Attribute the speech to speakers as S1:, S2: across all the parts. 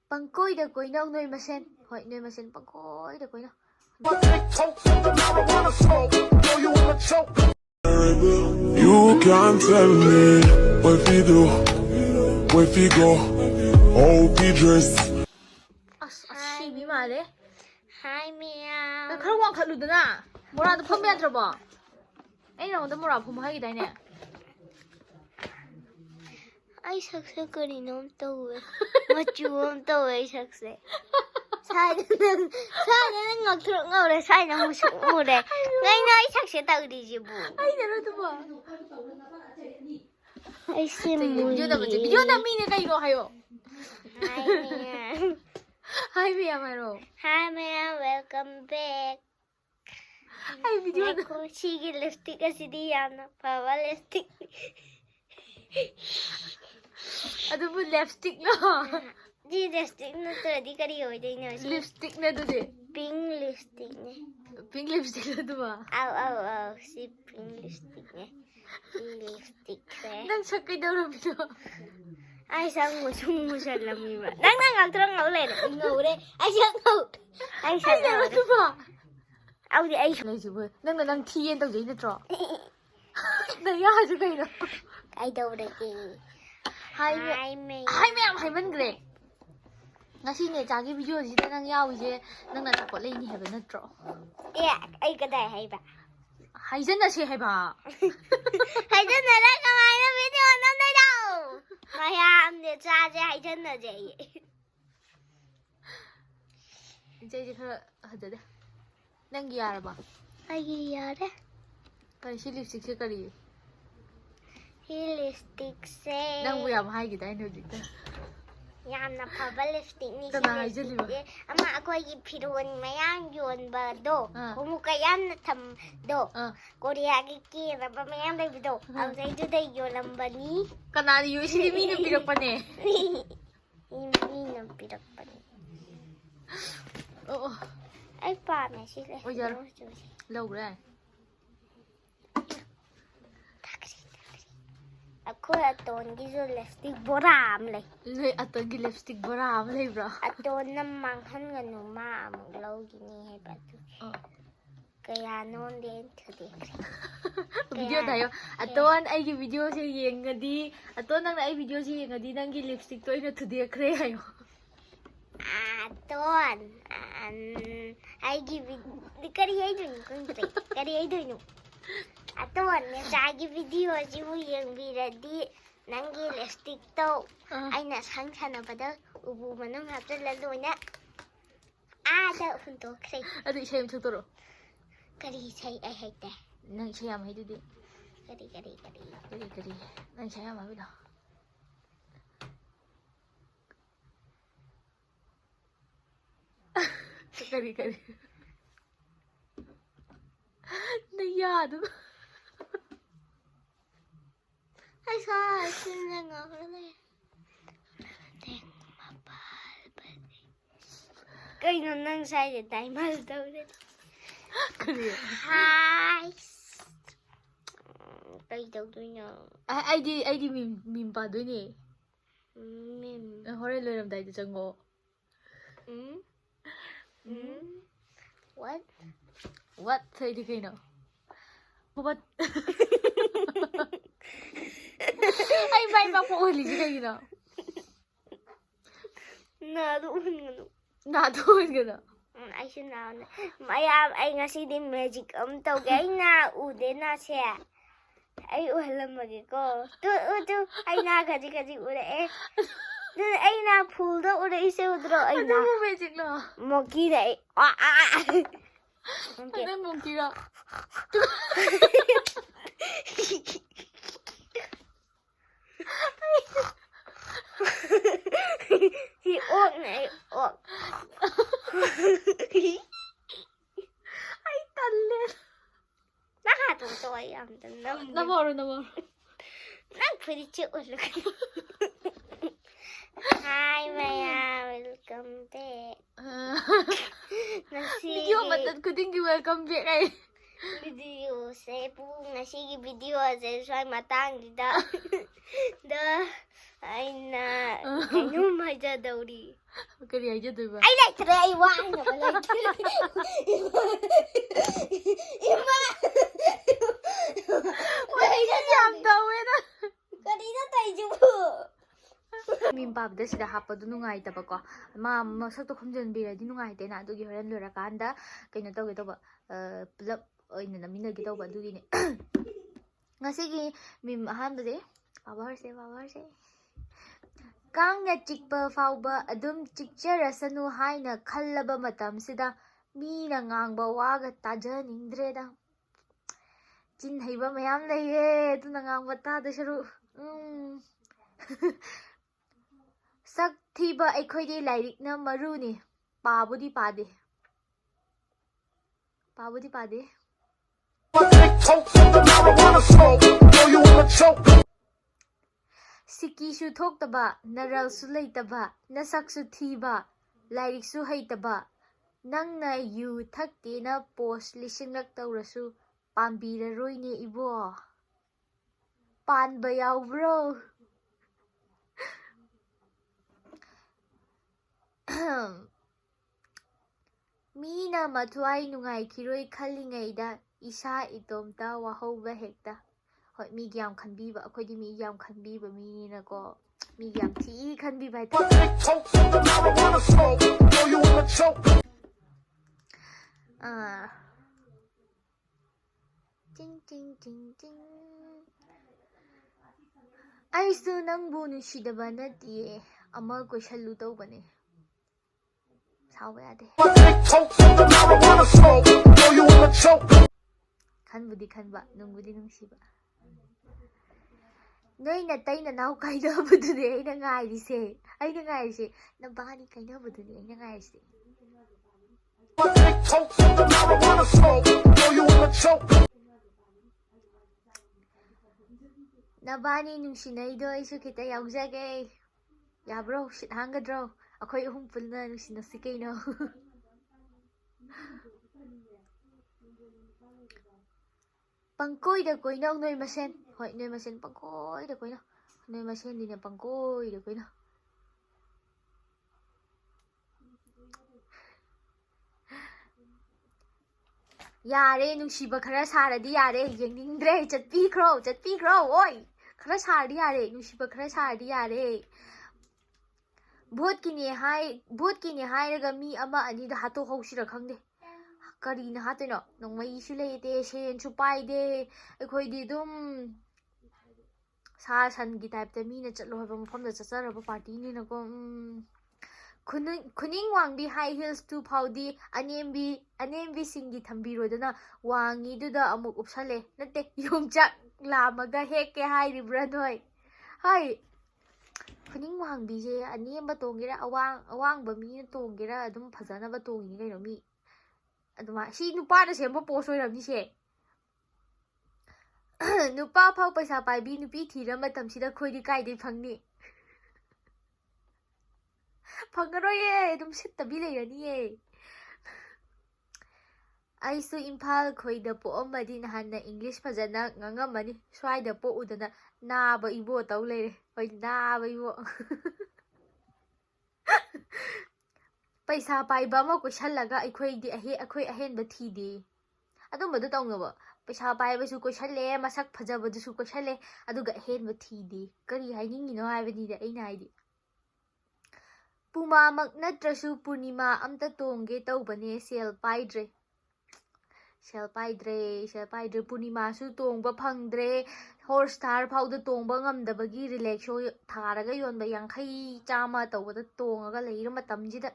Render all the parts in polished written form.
S1: Pangkoi da koi nau noi masen. Hoi noi masen pangkoi da koi nau.
S2: You can't tell me what we do, where we go, how we dress.
S1: Asibi male.
S3: Hi meow.
S1: Khar wang khalu dana. Mora da pham ya trabo. Ai na da mora pham hai dai ne.
S3: Ai sakse kari nom tawe. Machu om tawe sakse. Sai nang ngak thro ngore sai na mu su mu de. Ngai nai sakse tau di ji bu.
S1: Ai na ro ba.
S3: Ai sim mu.
S1: Video na mi ne kai ro hayo.
S3: Hi meow.
S1: Hi me amaro.
S3: Hi meow, welcome back.
S1: Ai video na.
S3: Ko chigi lipstick asidi yana. Pawa lipstick.
S1: Adu bu lipstick no.
S3: Ji lipstick na to di kari hoy dai na.
S1: Lipstick na do de.
S3: Pink lipstick ne.
S1: Pink lipstick na do ba.
S3: Au si pink lipstick ne. Pink lipstick ne.
S1: Nang sakai daw ro video.
S3: Ai sang musung musalam mi ba. Nang ang terang ngau le. Ngau de. Ai sang ngau. Ai sang
S1: Ai na
S3: ngau.
S1: ro ba.
S3: Au di ai.
S1: Nei ji bu. Nang thi yen tau jai na tro. Na ya ju kai no.
S3: Ai đâu đây kì.
S1: Hi me. Hi me am hai man gre. Ngasi ne jagi video ji da nang yaw je nang na support lai ni ha ba na tro.
S3: Ya, ai cái đây hay ba.
S1: Hai jan na se hai ba.
S3: Hay chân là đây không ai nó video nó đây đâu. Mà em để cha chứ hay chân là gì.
S1: Je je khara hada da. Nang ya ra ba.
S3: Ai gì vậy đấy.
S1: Kai si lipstick se kari.
S3: Hi lipstick se.
S1: Nang bu yam hai gi dai no ji da.
S3: Yamna phaba lipstick ni
S1: Kana hai je li ba.
S3: ama akwai phiron mayam yon ba do. Kumu kayam na tham do. Korea ki na ba mayam dai do. Au dai do dai yolam bani.
S1: Kana yu si mi no pirak pa ne.
S3: Ini na pirak pa ni.
S1: Oh.
S3: Ai pa na sila.
S1: Ôi giời. Lâu rồi.
S3: Ako aton gizo lipstick boram le.
S1: Nơi aton gi lipstick bara am lay bro.
S3: Aton na manghan nga no ma among law gini hay ba tu. Kaya non din thudi.
S1: Video tayo. Aton ay gi video si yeng ngadi. Aton nang ay video si yeng ngadi nang gi lipstick to ina thudi kre hayo.
S3: Aton ay gi kari ay dun kun pre. Kari ay dun. Aton ne sagi video ji hu yeng bi ready nangi lipstick to. Ay na sang sana ba da ubu manam hapta la do na. Da hunto kre.
S1: Adi shay mthuk toro.
S3: Kari say ay hay te.
S1: Nang shay am hay di.
S3: Kari.
S1: Kari. Nang shay am abi da. Kari. Nayado.
S3: Ay sa sila nga kala. Tek mapal ba ni. Kaya nang say tay mal daw din.
S1: Kari.
S3: Hi. Kay daw do niya.
S1: Ay di mim pa do ni.
S3: Mim.
S1: Hore lo ram dai de chango.
S3: What?
S1: What say di kay no? What? Ay bay ba po uli di kay no?
S3: Naroon nga no.
S1: Natuon ka na.
S3: Ay siya na. Maya ay nga si din magic to gay na ude na siya. Ay wala magi ko. Tu ay na kaji ure eh. Ay na pool do ure ise udro ay
S1: Ano
S3: na.
S1: mo magic no?
S3: Monkey na eh.
S1: Ano mong kira?
S3: Iok na iok.
S1: Ay talit.
S3: Nakatutoy ang tanong.
S1: Namoro.
S3: Nagpwede ulit. Hi Maya, welcome back.
S1: Video matad ko din welcome back ay.
S3: Video sa po nga sige video sa sway matang da ꯑꯩꯅ ꯀꯩꯅꯣꯝ ꯍꯥꯏꯖꯗꯧꯔꯤ.
S1: ꯀꯔꯤ ꯍꯥꯏꯖꯗꯣꯏꯕ?
S3: ꯑꯩ ꯂꯩꯇ꯭ꯔꯦ, ꯑꯩ ꯋꯥ ꯍꯥꯏꯅꯕ ꯂꯩꯇ꯭ꯔꯦ. ꯏꯃꯥ
S1: ꯋꯥꯔꯤꯁꯦ ꯌꯥꯝ ꯇꯧꯋꯦꯗ.
S3: ꯀꯔꯤꯅꯣ ꯇꯧꯏꯁꯤꯕꯨ?
S1: ꯃꯤꯝ ꯄꯥꯕꯗ ꯁꯤꯗ ꯍꯥꯞꯄꯗꯨ ꯅꯨꯡꯉꯥꯏꯇꯕꯀꯣ. ꯃꯁꯛꯇꯣ ꯈꯨꯝꯖꯤꯟꯕꯤꯔꯗꯤ ꯅꯨꯡꯉꯥꯏꯇꯦꯅ. ꯑꯗꯨꯒꯤ ꯍꯣꯔꯦꯟ ꯂꯣꯏꯔꯀꯥꯟꯗ ꯀꯩꯅꯣ ꯇꯧꯒꯦ ꯇꯧꯕ, ꯄꯨꯂꯞ ꯑꯣꯏꯅ ꯅꯝꯃꯤꯟꯅꯒꯦ ꯇꯧꯕ, ꯑꯗꯨꯒꯤꯅꯦ. ꯉꯁꯤꯒꯤ ꯃꯤꯝ ꯑꯍꯥꯟꯕꯁꯦ ꯄꯥꯕ ꯍꯧꯔꯁꯦ. ꯀꯥꯡꯅ ꯆꯤꯛꯄ ꯐꯥꯎꯕ ꯑꯗꯨꯝ ꯆꯤꯛꯆꯔꯁꯅꯨ ꯍꯥꯏꯅ ꯈꯜꯂꯕ ꯃꯇꯝꯁꯤꯗ ꯃꯤꯅ ꯉꯥꯡꯕ ꯋꯥꯒ ꯇꯥꯖꯅꯤꯡꯗ꯭ꯔꯦꯗ. ꯆꯤꯟ ꯍꯩꯕ ꯃꯌꯥꯝ ꯂꯩꯌꯦ, ꯑꯗꯨꯅ ꯉꯥꯡꯕ ꯇꯥꯗꯣꯏ ꯁꯔꯨꯛ. ꯁꯛ ꯊꯤꯕ ꯑꯩꯈꯣꯏꯗꯤ ꯂꯥꯏꯔꯤꯛꯅ ꯃꯔꯨꯅꯤ. ꯄꯥꯕꯨꯗꯤ ꯄꯥꯗꯦ. ꯁꯤꯀꯤꯁꯨ ꯊꯣꯛꯇꯕ, ꯅꯔꯜꯁꯨ ꯂꯩꯇꯕ, ꯅꯁꯛꯁꯨ ꯊꯤꯕ, ꯂꯥꯏꯔꯤꯛꯁꯨ ꯍꯩꯇꯕ, ꯅꯪꯅ ꯌꯨ ꯊꯛꯇꯦꯅ ꯄꯣꯁ 1000ꯂꯛ ꯇꯧꯔꯁꯨ ꯄꯥꯝꯕꯤꯔꯔꯣꯏꯅꯦ 이보. ꯄꯥꯟꯕ ꯌꯥꯎꯕ꯭ꯔꯣ? ꯃꯤꯅ ꯃꯊ꯭ꯋꯥꯏ ꯅꯨꯡꯉꯥꯏꯈꯤꯔꯣꯏ ꯈꯜꯂꯤꯉꯩꯗ ꯏꯁꯥ ꯏꯇꯣꯝꯇ ꯋꯥꯍꯧꯕ ꯍꯦꯛꯇ. ꯍꯣꯏ, ꯃꯤꯒꯤ ꯌꯥꯝ ꯈꯟꯕꯤꯕ, ꯑꯩꯈꯣꯏꯗꯤ ꯃꯤꯒꯤ ꯌꯥꯝ ꯈꯟꯕꯤꯕ ꯃꯤꯅꯤꯅꯀꯣ. ꯃꯤꯒꯤ ꯌꯥꯝ ꯊꯤ ꯈꯟꯕꯤꯕ ꯍꯥꯏꯇꯥꯔꯦ. ꯑꯩꯁꯨ ꯅꯪꯕꯨ ꯅꯨꯡꯁꯤꯗꯕ ꯅꯠꯇꯤꯌꯦ, ꯑꯃ ꯀꯣꯏꯁꯜꯂꯨ ꯇꯧꯕꯅꯦ. ꯁꯥꯎꯕ ꯌꯥꯗꯦ. ꯈꯟꯕꯨꯗꯤ ꯈꯟꯕ, ꯅꯨꯡꯕꯨꯗꯤ ꯅꯨꯡꯁꯤꯕ. ꯅꯣꯏ ꯅꯇꯩ ꯅꯅꯥꯎ ꯀꯥꯏꯅꯕꯗꯨꯅꯦ ꯑꯩꯅ ꯉꯥꯏꯔꯤꯁꯦ. ꯅꯕꯥꯅꯤ ꯀꯥꯏꯅꯕꯗꯨꯅꯦ ꯑꯩꯅ ꯉꯥꯏꯔꯤꯁꯦ. ꯅꯕꯥꯅꯤ ꯅꯨꯡꯁꯤꯅꯩꯗꯣ ꯑꯩꯁꯨ ꯈꯤꯇ ꯌꯥꯎꯖꯒꯦ. ꯌꯥꯕ꯭ꯔꯣ? ꯁꯤꯠ ꯍꯥꯡꯒꯗ꯭ꯔꯣ? ꯑꯩꯈꯣই 3 ꯄꯨꯟꯅ ꯅꯨꯡꯁꯤꯅꯁꯤ ꯀꯩꯅꯣ. ꯄꯪꯀꯣꯏꯗ ꯀꯣꯏꯅꯧ ꯅꯣꯏ ꯃꯁꯦꯟ. ꯍꯣꯏ, ꯅꯣꯏ ꯃꯁꯦꯟ ꯄꯪꯀꯣꯏꯗ ꯀꯣꯏꯅꯧ. ꯅꯣꯏ ꯃꯁꯦꯟꯗꯤꯅꯦ ꯄꯪꯀꯣꯏꯗ ꯀꯣꯏꯅꯧ. ꯌꯥꯔꯦ, ꯅꯨꯡꯁꯤꯕ ꯈꯔ ꯁꯥꯔꯗꯤ ꯌꯥꯔꯦ. ꯌꯦꯡꯅꯤꯡꯗ꯭ꯔꯦ. ꯆꯠꯄꯤꯈ꯭ꯔꯣ. ꯑꯣꯏ. ꯈꯔ ꯁꯥꯔꯗꯤ ꯌꯥꯔꯦ. ꯅꯨꯡꯁꯤꯕꯈꯔ ꯁꯥꯔꯗꯤ ꯌꯥꯔꯦ. ꯚꯣꯠꯀꯤꯅꯦ ꯍꯥꯏꯔꯒ ꯃꯤ ꯑꯃ ꯑꯅꯤꯗ ꯍꯥꯠꯇꯣꯛꯍꯧꯁꯤꯔ ꯈꯪꯗꯦ. ꯀꯔꯤꯅ ꯍꯥꯠꯇꯣꯏꯅꯣ? ꯅꯣꯡꯃꯩꯁꯨ ꯂꯩꯇꯦ, ꯁꯦꯟꯁꯨ ꯄꯥꯏꯗꯦ. ꯑꯩꯈꯣꯏꯗꯤ ꯑꯗꯨꯝ ꯁꯥ ꯁꯟꯒꯤ ꯇꯥꯏꯞꯇ ꯃꯤꯅ ꯆꯠꯂꯣ ꯍꯥꯏꯕ ꯃꯐꯝꯗ ꯆꯠꯆꯔꯕ ꯄꯥꯔꯇꯤꯅꯤꯅꯀꯣ. ꯈꯨꯅꯤꯡ ꯋꯥꯡꯕꯤ ꯍꯥꯏ ꯍꯤꯜꯁ 2 ꯐꯥꯎꯗꯤ ꯑꯅꯦꯝꯕꯤꯁꯤꯡꯒꯤ ꯊꯝꯕꯤꯔꯣꯗꯅ ꯋꯥꯡꯉꯤꯗꯨꯗ ꯑꯃꯨꯛ ꯎꯞꯁꯜꯂꯦ. ꯅꯠꯇꯦ, ꯌꯣꯡꯆꯥꯛ ꯂꯥꯝꯃꯒ ꯍꯦꯛꯀꯦ ꯍꯥꯏꯔꯤꯕ꯭ꯔꯥ ꯅꯣꯏ? ꯍꯣꯏ, ꯈꯨꯅꯤꯡ ꯋꯥꯡꯕꯤꯁꯦ ꯑꯅꯦꯝꯕ ꯇꯣꯡꯒꯦꯔꯥ ꯑꯋꯥꯡꯕ ꯃꯤꯅ ꯇꯣꯡꯒꯦꯔꯥ ꯑꯗꯨꯝ ꯐꯖꯅꯕ ꯇꯣꯡꯉꯤꯅꯤ ꯀꯩꯅꯣ ꯃꯤ. ꯑꯗꯨꯃꯥꯏꯅ ꯁꯤ ꯅꯨꯄꯥꯅ ꯁꯦꯝꯕ ꯄꯣꯁ ꯑꯣꯏꯔꯝꯅꯤꯁꯦ. ꯅꯨꯄꯥ ꯐꯥꯎ ꯄꯩꯁꯥ ꯄꯥꯏꯕꯤ ꯅꯨꯄꯤ ꯊꯤꯔ ꯃꯇꯝꯁꯤꯗ ꯑꯩꯈꯣꯏꯗꯤ ꯀꯥꯏꯗꯩ ꯐꯪꯅꯤ? ꯐꯪꯉꯔꯣꯏꯌꯦ, ꯑꯗꯨꯝ ꯁꯤꯠꯇꯕꯤ ꯂꯩꯔꯅꯤꯌꯦ. ꯑꯩꯁꯨ ꯏꯝꯐꯥꯜ ꯈꯣꯏꯗ ꯄꯣꯛꯑꯝꯃꯗꯤ ꯅꯍꯥꯟꯅ ꯏꯪꯂꯤꯁ ꯐꯖꯅ ꯉꯥꯡꯉꯝꯃꯅꯤ. ꯁ꯭ꯋꯥꯏꯗ ꯄꯣꯛꯎꯗꯅ ꯅꯥꯕ ꯏꯕꯣ ꯇꯧ ꯂꯩꯔꯦ. ꯍꯣꯏ, ꯅꯥꯕ ꯏꯕꯣ. ꯄꯩꯁꯥ ꯄꯥꯏꯕ ꯑꯃ ꯀꯣꯏꯁꯜꯂꯒ ꯑꯩꯈꯣই ꯑꯍꯦꯟꯕ ꯊꯤꯗꯦ. ꯑꯗꯨꯝꯕꯗꯣ ꯇꯧꯅꯕ. ꯄꯩꯁా ꯄꯥꯏꯕꯁꯨ ꯀꯣꯏꯁꯜꯂꯦ, ꯃꯁꯛ ꯐꯖꯕꯗꯨꯁꯨ ꯀꯣꯏꯁꯜꯂꯦ, ꯑꯗꯨꯒ ꯑꯍꯦꯟꯕ ꯊꯤꯗꯦ. ꯀꯔꯤ ꯍꯥꯏꯅꯤꯡꯉꯤꯅꯣ ꯍꯥꯏꯕꯅꯤꯗ ꯑꯩꯅ ꯍꯥꯏꯗꯤ. ꯄꯨꯃꯥꯃꯛ ꯅꯠꯇ꯭ꯔꯁꯨ ꯄꯨꯔꯅꯤꯃꯥ ꯑꯝꯇ ꯇꯣꯡꯒꯦ ꯇꯧꯕꯅꯦ. ꯁꯦꯜ ꯄꯥꯏꯗ꯭ꯔꯦ. ꯄꯨꯔꯅꯤꯃꯥꯁꯨ ꯇꯣꯡꯕ ꯐꯪꯗ꯭ꯔꯦ. ꯍꯣꯔꯁ ꯁ꯭ꯇꯥꯔ ꯐꯥꯎꯗ ꯇꯣꯡꯕ ꯉꯝꯗꯕꯒꯤ ꯔꯤꯂꯦꯛꯁꯣ ꯊꯥꯔꯒ ꯌꯣꯟꯕ 50-100 ꯇꯧꯕꯗ ꯇꯣꯡꯉꯒ ꯂꯩꯔ ꯃꯇꯝꯁꯤꯗ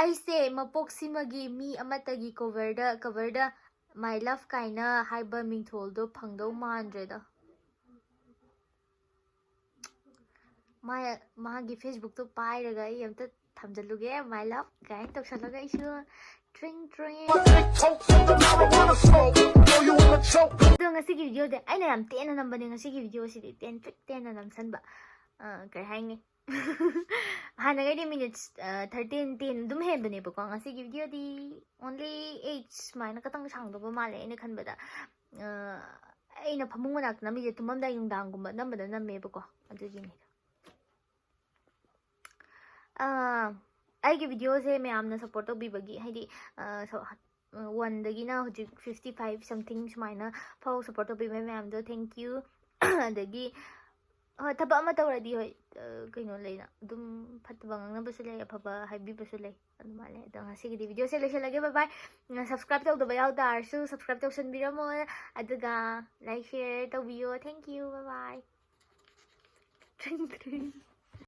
S1: ꯑꯩꯁꯦ ꯃꯄꯣꯛꯁꯤꯃꯒꯤ ꯃꯤ ꯑꯃꯠꯇꯒꯤ ꯀꯚꯔꯗ ꯃꯥꯏ ꯂꯚ ꯀꯥꯏꯅ ꯍꯥꯏꯕ ꯃꯤꯡꯊꯣꯜꯗꯣ ꯐꯪꯗꯧ ꯃꯥꯟꯗ꯭ꯔꯦꯗ. ꯃꯥꯒꯤ ꯐꯦꯁꯕꯨꯛꯇꯣ ꯄꯥꯏꯔꯒ ꯑꯩ ꯑꯝꯇ ꯊꯝꯖꯜꯂꯨꯒꯦ. ꯃꯥꯏ ꯂꯚ ꯀꯥꯏꯅ ꯇꯧꯁꯜꯂꯒ ꯑꯩꯁꯨ ꯇ꯭ꯔꯤꯡ. ꯑꯗꯣ ꯉꯁꯤꯒꯤ ꯚꯤꯗꯤꯑꯣꯁꯦ ꯑꯩꯅ ꯌꯥꯝ ꯇꯦꯟꯅ ꯅꯝꯕꯅꯦ. ꯉꯁꯤꯒꯤ ꯚꯤꯗꯤꯑꯣꯁꯤꯗꯤ ꯇꯦꯟꯅ ꯅꯝꯁꯟꯕ. ꯀꯩ ꯍꯥꯏꯅꯤ? ꯍꯥꯟꯅꯒꯩꯗꯤ ꯃꯤꯅꯤꯠꯁ 10 ꯑꯗꯨꯝ ꯍꯦꯟꯕꯅꯦꯕꯀꯣ. ꯉꯁꯤꯒꯤ ꯚꯤꯗꯤꯑꯣꯗꯤ only 8 ꯁꯨꯃꯥꯏꯅ ꯈꯇꯪ ꯁꯥꯡꯗꯧꯕ ꯃꯥꯜꯂꯦ ꯑꯩꯅ ꯈꯟꯕꯗ. ꯑꯩꯅ ꯐꯃꯨꯡ ꯃꯅꯥꯛꯇ ꯅꯝꯃꯤꯁꯦ ꯇꯨꯝꯃꯝꯗꯥꯏ ꯅꯨꯡꯗꯥꯡꯒꯨꯝꯕ ꯅꯝꯕꯗ ꯅꯝꯃꯦꯕꯀꯣ ꯑꯗꯨꯒꯤꯅꯤ ꯑꯩꯒꯤ ꯚꯤꯗꯤꯑꯣꯁꯦ ꯃꯌꯥꯝꯅ ꯁꯞꯄꯣꯔꯠ ꯇꯧꯕꯤꯕꯒꯤ ꯍꯥꯏꯗꯤ 1ꯗꯒꯤꯅ ꯍꯧꯖꯤꯛ 55 ꯁꯝꯊꯤꯡ ꯁꯨꯃꯥꯏꯅ ꯐꯥꯎ ꯁꯞꯄꯣꯔꯠ ꯇꯧꯕꯤꯕ ꯃꯌꯥꯝꯗꯣ ꯊꯦꯡꯛ ꯌꯨ ꯑꯗꯒꯤ ꯍꯣꯏ ꯊꯕꯛ ꯑꯃ ꯇꯧꯔꯗꯤ ꯍꯣꯏ ꯀꯩꯅꯣ ꯂꯩꯅ ꯑꯗꯨꯝ ꯐꯠꯇꯕ ꯉꯥꯡꯅꯕꯁꯨ ꯂꯩ ꯑꯐꯕ ꯍꯥꯏꯕꯤꯕꯁꯨ ꯂꯩ ꯑꯗꯨꯃꯥꯏꯅ ꯂꯩ ꯑꯗꯣ ꯉꯁꯤꯒꯤꯗꯤ ꯚꯤꯗꯤꯑꯣꯁꯦ ꯂꯣꯏꯁꯤꯜꯂꯒꯦ ꯕꯥꯏ ꯕꯥꯏ ꯁꯞꯁꯀ꯭ꯔꯥꯏꯕ ꯇꯧꯗꯕ ꯌꯥꯎ ꯇꯥꯔꯁꯨ ꯁꯞꯁꯀ꯭ꯔꯥꯏꯕ ꯇꯧꯁꯟꯕꯤꯔꯝꯃꯣ ꯑꯗꯨꯒ ꯂꯥꯏꯛ ꯁꯤꯌꯔ ꯇꯧꯕꯤꯌꯣ ꯊꯦꯡꯛ ꯌꯨ ꯕꯥꯏ ꯕꯥꯏ